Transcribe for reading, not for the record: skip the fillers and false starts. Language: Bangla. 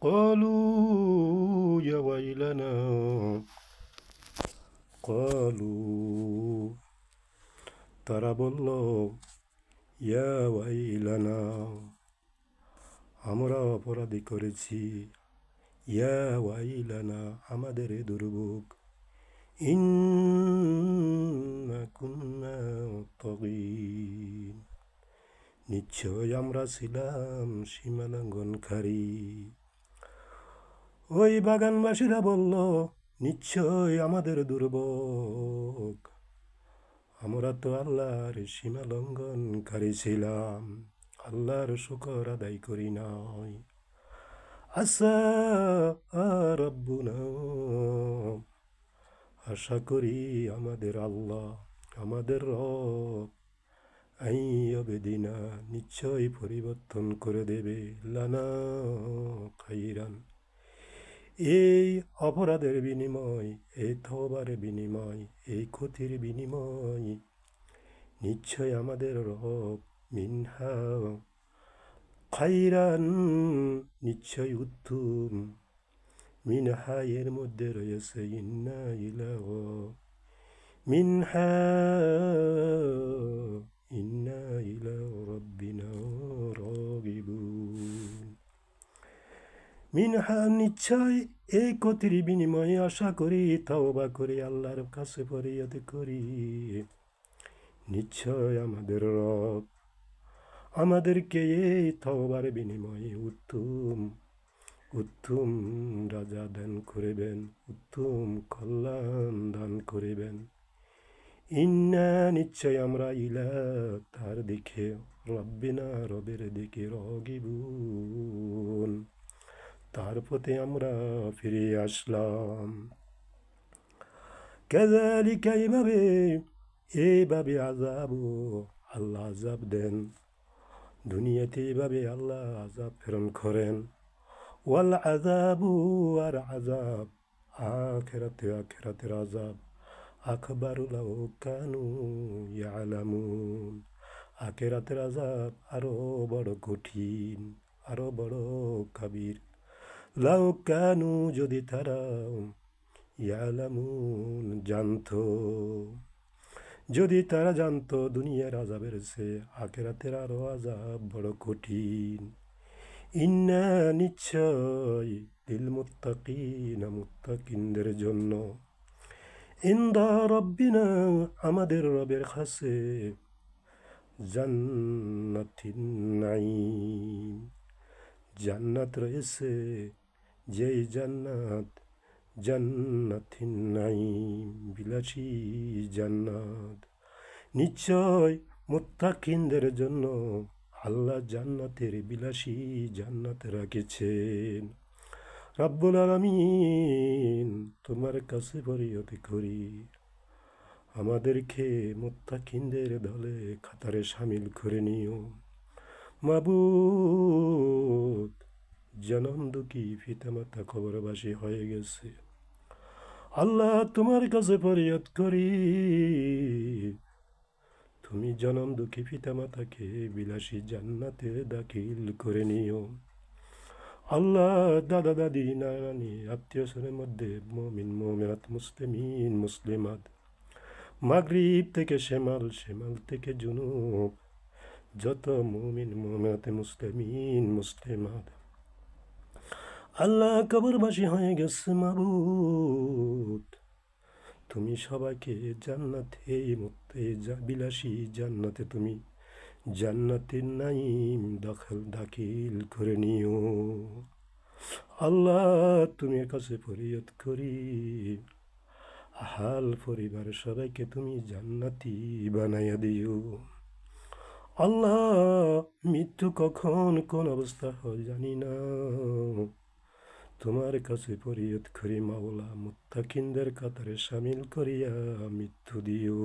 قالوا يا ويلنا قالوا তারা বলল ইয়া ওয়াইলানা আমরা অপরাধী করেছি ইয়া ওয়াইলানা আমাদের এ দুর্ভোগ ইন্না কুন্না তাগীন নিশ্চয় আমরা ছিলাম সীমালঙ্ঘনকারী। ওই বাগানবাসীরা বলল নিশ্চয় আমাদের দুর্ভোগ, আমরা তো আল্লাহর সীমা লঙ্ঘনকারী ছিলাম, আল্লাহর শুকর আদায় করি নাই। আসা রব্বুনা আশা করি আমাদের আল্লাহ আমাদের রব আইয়বেদিনা নিশ্চয় পরিবর্তন করে দেবে লানা খাইরান এই অপরাধের বিনিময়, এই তওবার বিনিময়, এই ক্ষতির বিনিময় নিশ্চয় আমাদের রব মিনহা খাইরান নিশ্চয় উত্তম মিনহা এর মধ্যে রয়েছে ইন্না ইলাহ মিনহা ইন্না ইলাহ রব্বিনা রাগিবুন মিনহা নিশ্চয় এই ক্ষতির বিনিময়ে আশা করি তওবা করি আল্লাহর কাছে ফরিয়াদ করি। নিশ্চয় আমাদের রব আমাদেরকে এই তওবার বিনিময়ে উত্তম উত্তম রাজা দান করিবেন, উত্তম কল্যাণ দান করিবেন। ইন্না নিশ্চয় আমরা ইলা তার দিকে রব্বিনা রবের দিকে রাগিবুন তার পথে আমরা ফিরে আসলাম। কাযালিকা এইভাবে আযাব আল্লাহ আযাব দেন, দুনিয়াতে এইভাবে আল্লাহ আযাব প্রেরণ করেন। ওয়াল আযাবু আর আযাব আখিরাতের আযাব আকবারু লাউ কানু ইয়ালামুন আখিরাতের আযাব আরো বড় কঠিন, আরো বড় কাবীর। লাউ কানু যদি তারা ইয়ালামুন জানতো, যদি তারা জানতো দুনিয়ার আযাবের চেয়ে আখিরাতের আরো আযাব বড় কঠিন। ইন্না নিশ্চয় লিল মুত্তাকিনা মুত্তাকিনদের জন্য ইনদা রব্বিনা আমাদের রবের কাছে জান্নাতিন নাঈম জান্নাত রয়েছে, যেই জান্নাত জান্নাতিন নাঈম বিলাসী জান্নাত। নিশ্চয় মুত্তাকিনদের জন্য আল্লাহ জান্নাতের বিলাসী জান্নাত রাখেছেন। রাব্বুল আলামিন তোমার কাছে ফরিয়াদ করি আমাদেরকে মুত্তাকিনদের দলে কাতারে শামিল করে নিও। মাবুদ জনম দুঃখী পিতামাতা কবরবাসী হয়ে গেছে, আল্লাহ তোমার কাছে ফরিয়াদ করি তুমি জনম দুঃখী পিতামাতাকে বিলাসী জান্নাতে দাখিল করে নিও। আল্লাহ দাদা দাদি নানি আত্মীয় স্বজনের মধ্যে মুমিন মুমিনাত মুসলিমিন মুসলিমাত মাগরিব থেকে শেমাল শেমাল থেকে জুনুব যত মুমিন মুমিনাত মুসলিমিন মুসলিমাত আল্লাহ কবরবাসী হয়ে গেছে, মাবুদ তুমি সবাইকে জান্নাতে বিলাসী জান্নাতে তুমি জান্নাতের নাঈম দাখিল করে নিও। আল্লাহ তুমি কাছে ফরিয়াদ করি আহাল পরিবার সবাইকে তুমি জান্নাতি বানাইয়া দিও। আল্লাহ মৃত্যু কখন কোন অবস্থা হয় জানি না, তোমার কাছে ফরিয়াদ করি মাওলা মুত্তাকিনদের কাতারে শামিল করিয়া মৃত্যু দিও।